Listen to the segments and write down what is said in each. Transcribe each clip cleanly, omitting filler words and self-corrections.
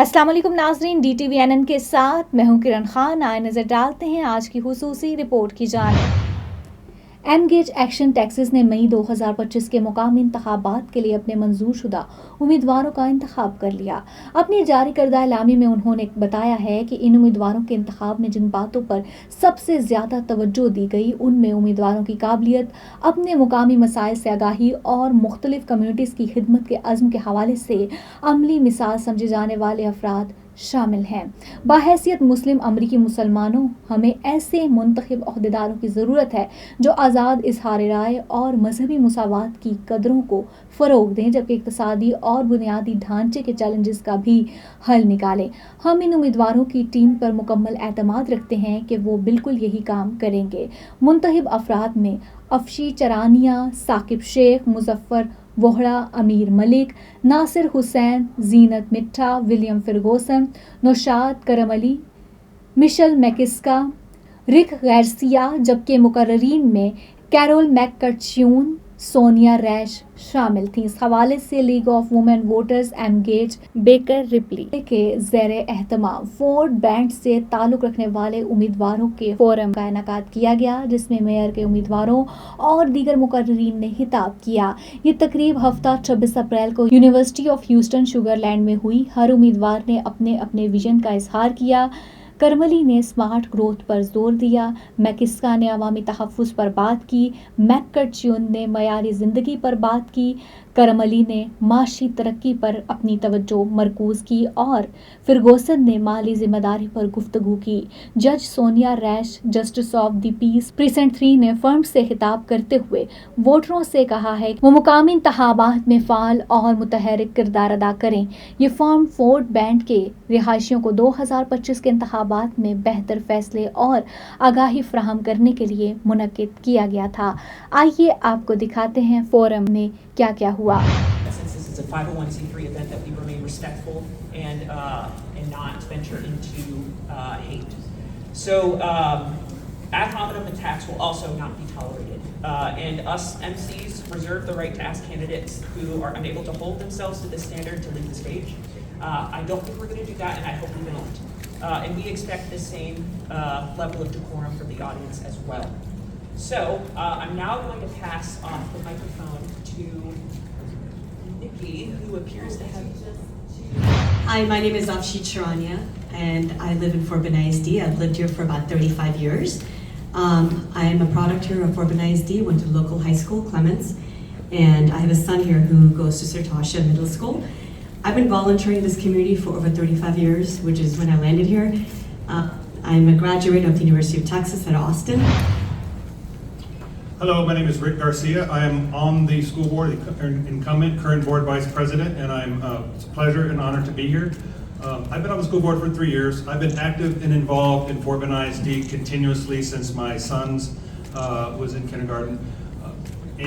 अस्सलाम वालेकुम नाज़रीन, DTVNN के साथ मैं हूं किरण खान। आए नज़र डालते हैं आज की हुसूसी रिपोर्ट की जानिब। एमगेज एक्शन टेक्सास ने मई 2025 के मुकामी इंतखाबात के लिए अपने मंजूरशुदा उम्मीदवारों का इंतखाब कर लिया। अपनी जारी करदा एलामी में उन्होंने बताया है कि इन उम्मीदवारों के इंतखाब में जिन बातों पर सबसे ज़्यादा तवज्जो दी गई उनमें उम्मीदवारों की काबिलियत, अपने मुकामी मसाइल से आगाही और मुख्तलिफ कम्यूनिटीज़ की खिदमत के अज़्म के हवाले से अमली मिसाल समझे जाने वाले अफराद शामिल हैं। बाहैसियत मुस्लिम अमरीकी मुसलमानों, हमें ऐसे मुंतखब अहदेदारों की ज़रूरत है जो आज़ाद इजहार राय और मजहबी मुसावात की कदरों को फ़रोग दें, जबकि इक़्तिसादी और बुनियादी ढांचे के चैलेंजेस का भी हल निकालें। हम इन उम्मीदवारों की टीम पर मुकम्मल एतमाद रखते हैं कि वो बिल्कुल यही काम करेंगे। मुंतखब अफराद में अफशी चरानिया, साकिब शेख, मुजफ्फर वोहड़ा, अमीर मलिक, नासिर हुसैन, जीनत मिट्ठा, विलियम फिरगोसन, नौशाद करम अली, मिशेल मैकिस्का, रिक गार्सिया, जबकि मुकर्ररीन में कैरोल मैककर्च्यून, सोनिया रैश शामिल थीं। इस हवाले से लीग ऑफ वुमेन वोटर्स एमगेज बेकर-रिप्ली के ज़ेर एहतमाम फोर्ट बैंड से ताल्लुक़ रखने वाले उम्मीदवारों के फोरम का इनेकाद किया गया, जिसमें मेयर के उम्मीदवारों और दीगर मुकर्ररीन ने खिताब किया। ये तकरीब हफ्ता 26 अप्रैल को यूनिवर्सिटी ऑफ ह्यूस्टन शुगरलैंड में हुई। हर उम्मीदवार ने अपने अपने विजन का इजहार किया। करमली ने स्मार्ट ग्रोथ पर जोर दिया, मैकिस्का ने अवामी तहफ़्फ़ुज़ पर बात की, मैककर्च्यून ने मयारी ज़िंदगी पर बात की, करमली ने माशी तरक्की पर अपनी तवज्जो मरकूज़ की और फिरगोसन ने माली ज़िम्मेदारी पर गुफ्तगू की। जज Sonia Rash, justice of the peace precinct 3 ने फर्म से खिताब करते हुए वोटरों से कहा है कि वो मुकामी इंतखाबात में फ़ाल और मुतहरिक किरदार अदा करें। ये फर्म फोर्ट बैंड के रिहायशियों को 2025 के इंतखाबात में बेहतर फैसले और आगाही फ्राहम करने के लिए मुनक्किद किया गया था। आइए आपको दिखाते हैं फोरम में क्या क्या हुआ। Since this is a 501c3 event, that we remain respectful and not venture into hate. So ad hominem attacks will also not be tolerated. And us MCs reserve the right to ask candidates who are unable to hold themselves to this standard to leave the stage. I don't think we're going to do that, and I hope we don't. And we expect the same level of decorum from the audience as well. So I'm now going to pass off the microphone to Nikki, who appears to have... Hi, my name is Afshi Charania, and I live in Fort Benning ISD. I've lived here for about 35 years. I am a product here of Fort Benning ISD, went to local high school, Clements, and I have a son here who goes to Sir Tasha Middle School. I've been volunteering in this community for over 35 years, which is when I landed here. I'm a graduate of the University of Texas at Austin. Hello, my name is Rick Garcia. I am on the school board, incumbent, current board vice president, and it's a pleasure and honor to be here. I've been on the school board for 3 years. I've been active and involved in Fort Benning ISD continuously since my son's was in kindergarten.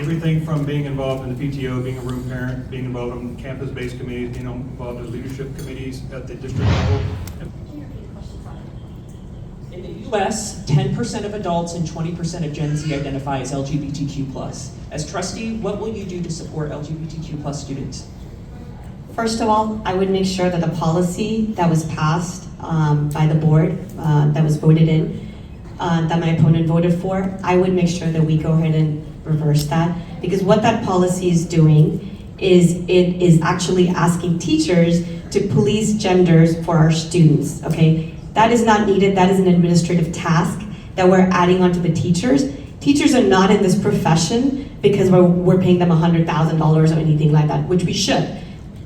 Everything from being involved in the PTO, being a room parent, being involved in campus-based committees, being involved in leadership committees at the district level. In the U.S., 10% of adults and 20% of Gen Z identify as LGBTQ+. As trustee, what will you do to support LGBTQ+ students? First of all, I would make sure that the policy that was passed by the board, that was voted in, that my opponent voted for, I would make sure that we go ahead and reverse that. Because what that policy is doing is it is actually asking teachers to police genders for our students, okay? That is not needed. That is an administrative task that we're adding onto the teachers. Teachers are not in this profession because we're paying them $100,000 or anything like that, which we should.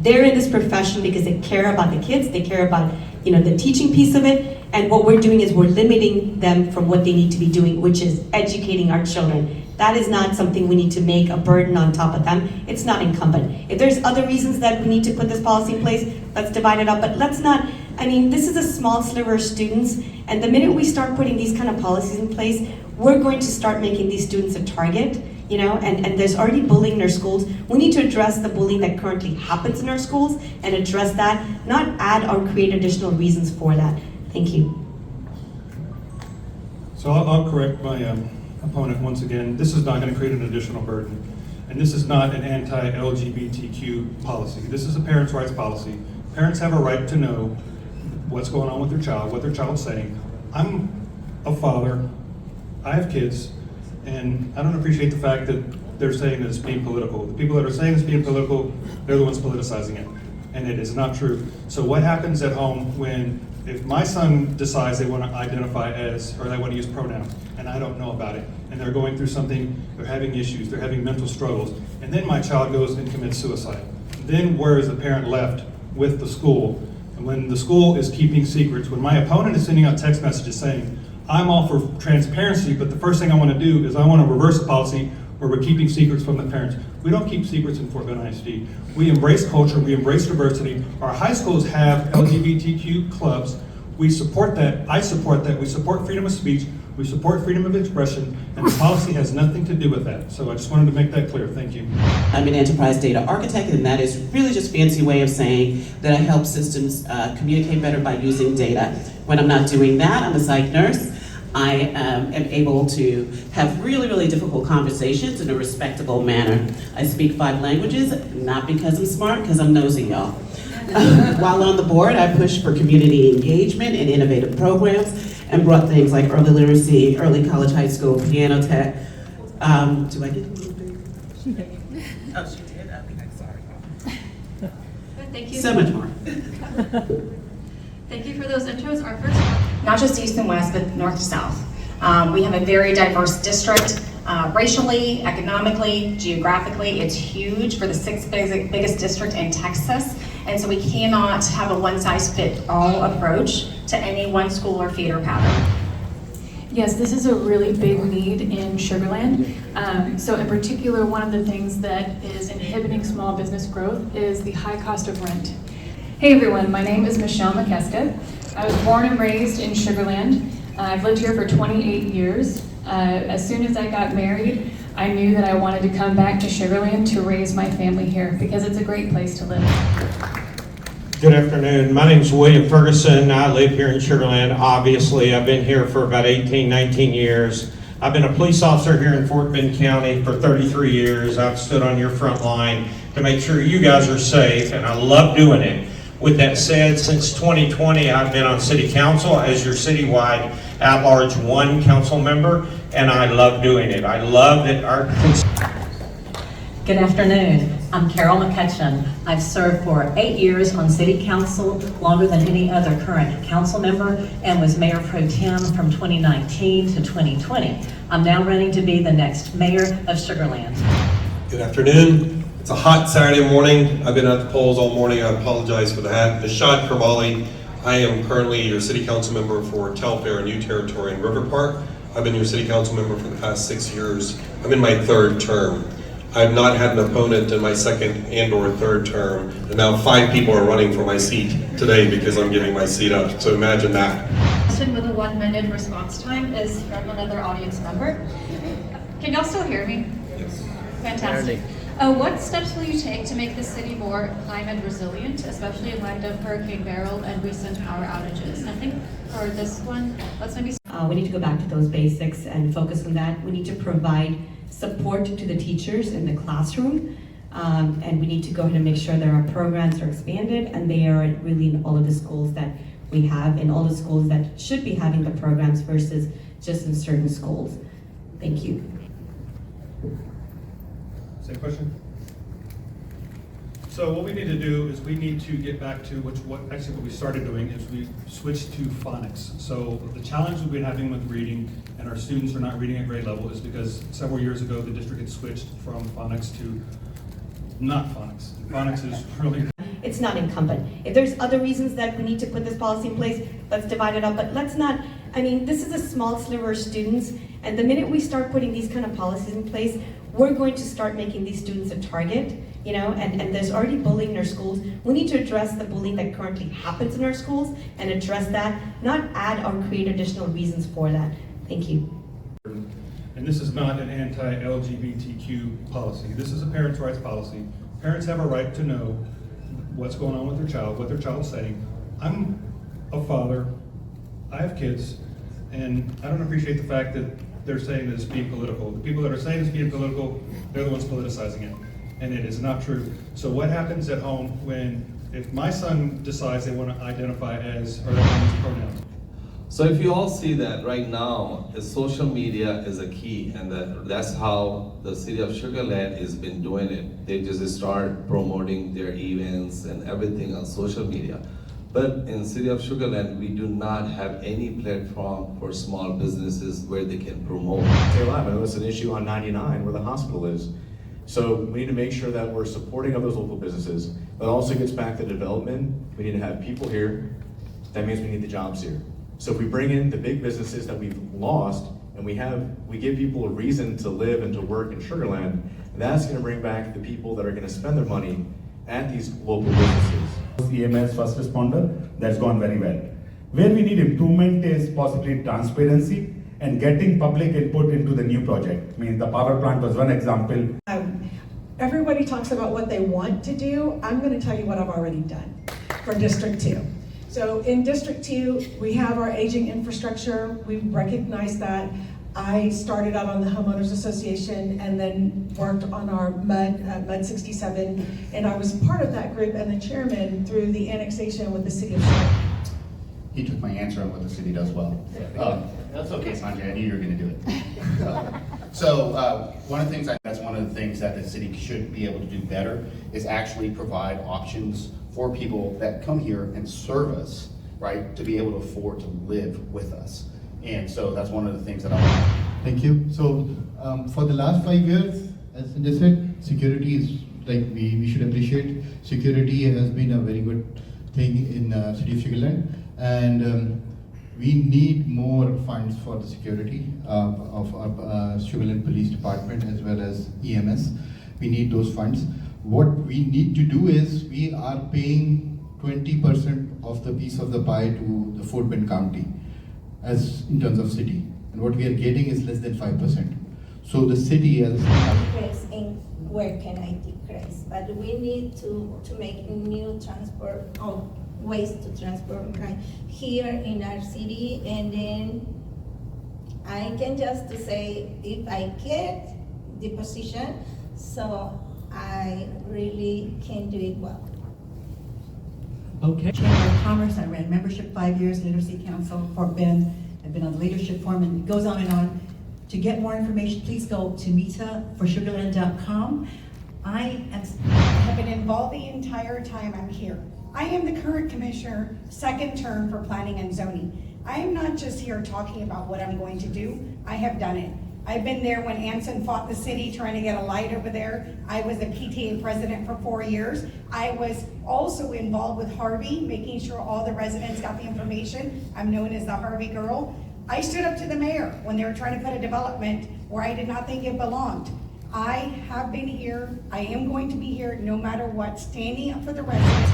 They're in this profession because they care about the kids, they care about the teaching piece of it, and what we're doing is we're limiting them from what they need to be doing, which is educating our children. That is not something we need to make a burden on top of them. It's not incumbent. If there's other reasons that we need to put this policy in place, let's divide it up, but let's not, this is a small sliver of students, and the minute we start putting these kind of policies in place, we're going to start making these students a target, and there's already bullying in our schools. We need to address the bullying that currently happens in our schools and address that, not add or create additional reasons for that. Thank you. So I'll correct my opponent once again. This is not going to create an additional burden. And this is not an anti-LGBTQ policy. This is a parents' rights policy. Parents have a right to know what's going on with their child, what their child's saying. I'm a father, I have kids, and I don't appreciate the fact that they're saying that it's being political. The people that are saying it's being political, they're the ones politicizing it, and it is not true. So what happens at home if my son decides they want to identify as, or they want to use pronouns, and I don't know about it, and they're going through something, they're having issues, they're having mental struggles, and then my child goes and commits suicide. Then where is the parent left with the school? And when the school is keeping secrets, when my opponent is sending out text messages saying, I'm all for transparency, but the first thing I want to do is I want to reverse a policy where we're keeping secrets from the parents. We don't keep secrets in Fort Bend ISD. We embrace culture, we embrace diversity. Our high schools have LGBTQ clubs. We support that, I support that. We support freedom of speech, we support freedom of expression, and the policy has nothing to do with that. So I just wanted to make that clear, thank you. I'm an enterprise data architect, and that is really just a fancy way of saying that I help systems communicate better by using data. When I'm not doing that, I'm a psych nurse. I am able to have really, really difficult conversations in a respectable manner. I speak 5 languages, not because I'm smart, because I'm nosy, y'all. While on the board, I pushed for community engagement and innovative programs and brought things like early literacy, early college, high school, piano tech. Do I get a little bit? She did. Oh, she did? Okay, sorry. Thank you. So much more. Thank you for those intros. Our first, not just east and west, but north to south. We have a very diverse district, racially, economically, geographically. It's huge for the 6th biggest district in Texas, and so we cannot have a one-size-fits-all approach to any one school or feeder pattern. Yes, this is a really big need in Sugar Land. So in particular, one of the things that is inhibiting small business growth is the high cost of rent. Hey everyone, my name is Michelle Meccutcheon. I was born and raised in Sugar Land. I've lived here for 28 years. As soon as I got married, I knew that I wanted to come back to Sugar Land to raise my family here because it's a great place to live. Good afternoon. My name is William Ferguson. I live here in Sugar Land. Obviously, I've been here for about 18, 19 years. I've been a police officer here in Fort Bend County for 33 years. I've stood on your front line to make sure you guys are safe, and I love doing it. With that said, since 2020, I've been on City Council as your citywide at-large 1 council member, and I love doing it. I love that our... Good afternoon. I'm Carrol Meccutcheon. I've served for 8 years on City Council, longer than any other current council member, and was Mayor Pro Tem from 2019 to 2020. I'm now running to be the next mayor of Sugar Land. Good afternoon. It's a hot Saturday morning. I've been at the polls all morning. I apologize for that. Nishad Kermali. I am currently your city council member for Telfair, a new territory in River Park. I've been your city council member for the past 6 years. I'm in my 3rd term. I've not had an opponent in my 2nd and/or 3rd term, and now 5 people are running for my seat today because I'm giving my seat up. So imagine that. Question with a 1-minute response time is from another audience member. Can y'all still hear me? Yes. Fantastic. What steps will you take to make the city more climate resilient, especially in light of Hurricane Beryl and recent power outages? I think for this one, let's maybe... We need to go back to those basics and focus on that. We need to provide support to the teachers in the classroom, and we need to go ahead and make sure that our programs are expanded and they are really in all of the schools that we have, in all the schools that should be having the programs versus just in certain schools. Thank you. Same question? So what we need to do is we need to get back to what we started doing is we switched to phonics. So the challenge we've been having with reading and our students are not reading at grade level is because several years ago the district had switched from phonics to not phonics. Phonics is really... It's not incumbent. If there's other reasons that we need to put this policy in place, let's divide it up, but let's not, I mean, this is a small sliver of students, and the minute we start putting these kind of policies in place, we're going to start making these students a target, you know, and there's already bullying in our schools. We need to address the bullying that currently happens in our schools and address that, not add or create additional reasons for that. Thank you. And this is not an anti-LGBTQ policy. This is a parents' rights policy. Parents have a right to know what's going on with their child, what their child's saying. I'm a father, I have kids, and I don't appreciate the fact that they're saying that it's being political. The people that are saying it's being political, they're the ones politicizing it, and it is not true. So what happens at home if my son decides they want to identify as, or they want to use a pronoun. So if you all see that right now, social media is a key, and that's how the city of Sugar Land has been doing it. They just start promoting their events and everything on social media. But in city of Sugar Land, we do not have any platform for small businesses where they can promote. Say live, I know it's an issue on 99 where the hospital is. So we need to make sure that we're supporting of those local businesses. But it also gets back to development. We need to have people here. That means we need the jobs here. So if we bring in the big businesses that we've lost, and we give people a reason to live and to work in Sugar Land, that's going to bring back the people that are going to spend their money at these local businesses. EMS first responder, that's gone very well. Where we need improvement is possibly transparency and getting public input into the new project. I mean, the power plant was one example. Everybody talks about what they want to do. I'm going to tell you what I've already done for District 2. So in District 2, we have our aging infrastructure. We recognize that. I started out on the Homeowners Association and then worked on our MUD 67, and I was part of that group and the chairman through the annexation with the city of Sugar. He took my answer on what the city does well. That's okay, Sanjay, I knew you were going to do it. One of the things, that's one of the things that the city should be able to do better is actually provide options for people that come here and serve us, right, to be able to afford to live with us. And so that's one of the things that I want. Thank you. So for the last 5 years, as Cindy said, security is like we should appreciate. Security has been a very good thing in City of Sugar Land, and we need more funds for the security of our Sugar Land Police Department as well as EMS. We need those funds. What we need to do is we are paying 20% of the piece of the pie to the Fort Bend County, as in terms of city, and what we are getting is less than 5%. So the city as in where can I decrease? But we need to make new transport or ways to transport right here in our city, and then I can just say if I get the position, so I really can do it well. Okay. Chamber of Commerce, I ran membership 5 years, Literacy Council, Fort Bend. I've been on the leadership forum, and it goes on and on. To get more information, please go to metaforsugarland.com. I have been involved the entire time I'm here. I am the current commissioner, second term for planning and zoning. I am not just here talking about what I'm going to do. I have done it. I've been there when Anson fought the city trying to get a light over there. I was the PTA president for 4 years. I was also involved with Harvey, making sure all the residents got the information. I'm known as the Harvey girl. I stood up to the mayor when they were trying to put a development where I did not think it belonged. I have been here, I am going to be here no matter what, standing up for the residents.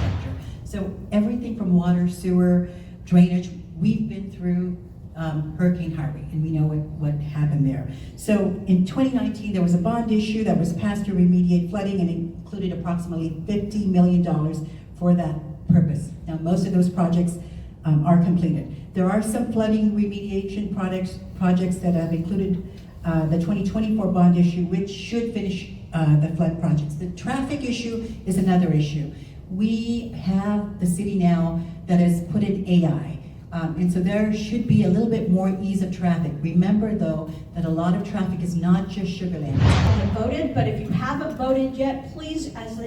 So everything from water, sewer, drainage, we've been through Hurricane Harvey, and we know what happened there. So in 2019, there was a bond issue that was passed to remediate flooding and included approximately $50 million for that purpose. Now, most of those projects are completed. There are some flooding remediation projects that have included the 2024 bond issue, which should finish the flood projects. The traffic issue is another issue. We have the city now that has put in AI. And so there should be a little bit more ease of traffic. Remember, though, that a lot of traffic is not just Sugar Land. Voted, but if you haven't voted yet, please, as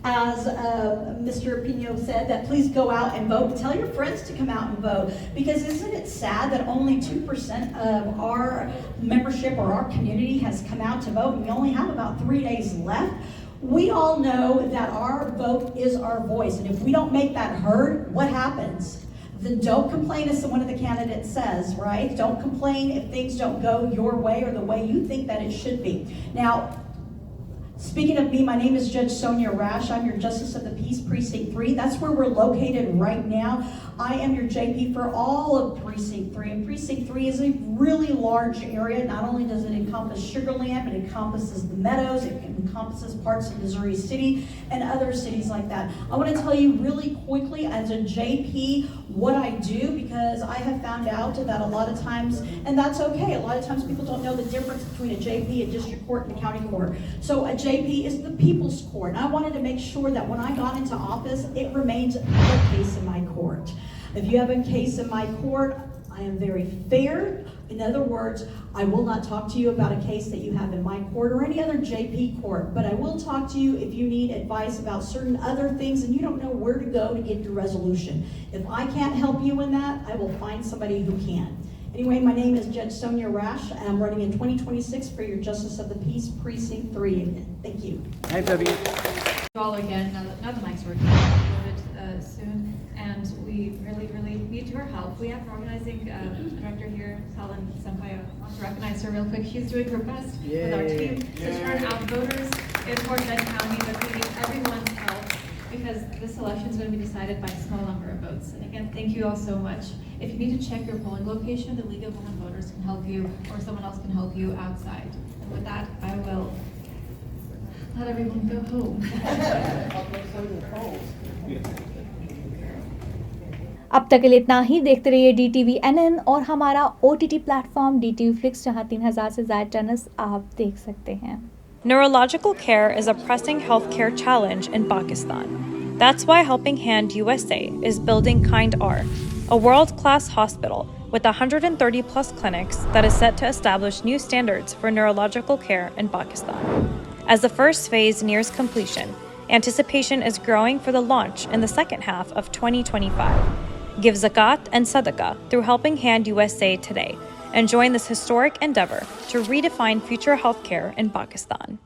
Mr. Pino said, that please go out and vote. Tell your friends to come out and vote, because isn't it sad that only 2% of our membership or our community has come out to vote, and we only have about 3 days left? We all know that our vote is our voice, and if we don't make that heard, what happens? Then don't complain, as one of the candidates says, right? Don't complain if things don't go your way or the way you think that it should be. Now, speaking of me, my name is Judge Sonia Rash. I'm your Justice of the Peace, Precinct 3. That's where we're located right now. I am your JP for all of Precinct 3, and Precinct 3 is a really large area. Not only does it encompass Sugar Land, but it encompasses the Meadows, it encompasses parts of Missouri City and other cities like that. I want to tell you really quickly as a JP what I do, because I have found out that a lot of times, and that's okay, a lot of times people don't know the difference between a JP, a district court, and a county court. So a JP is the people's court, and I wanted to make sure that when I got into office, it remains a case in my court. If you have a case in my court, I am very fair. In other words, I will not talk to you about a case that you have in my court or any other JP court, but I will talk to you if you need advice about certain other things and you don't know where to go to get your resolution. If I can't help you in that, I will find somebody who can. Anyway, my name is Judge Sonia Rash, and I'm running in 2026 for your Justice of the Peace Precinct 3. Thank you. Hi, Debbie. All again, now the mic's working, uploaded soon, and we really need your help. We have an organizing director here, Helen Sampaio. I want to recognize her real quick. She's doing her best with our team to turn out voters in Fort Bend County, but we need everyone's help because this election is going to be decided by a small number of votes. And again, thank you all so much. If you need to check your polling location, the League of Women Voters can help you, or someone else can help you outside. And with that, I will let everyone go home. अब तक के लिए इतना ही। देखते रहिए DTVNN और हमारा OTT platform DTV Flix, जहां 3000 से ज्यादा चैनल्स आप देख सकते हैं। Neurological care is a pressing healthcare challenge in Pakistan. That's why Helping Hand USA is building Kind R, a world-class hospital with 130 plus clinics that is set to establish new standards for neurological care in Pakistan. As the first phase nears completion, anticipation is growing for the launch in the second half of 2025. Give zakat and sadaqah through Helping Hand USA today and join this historic endeavor to redefine future healthcare in Pakistan.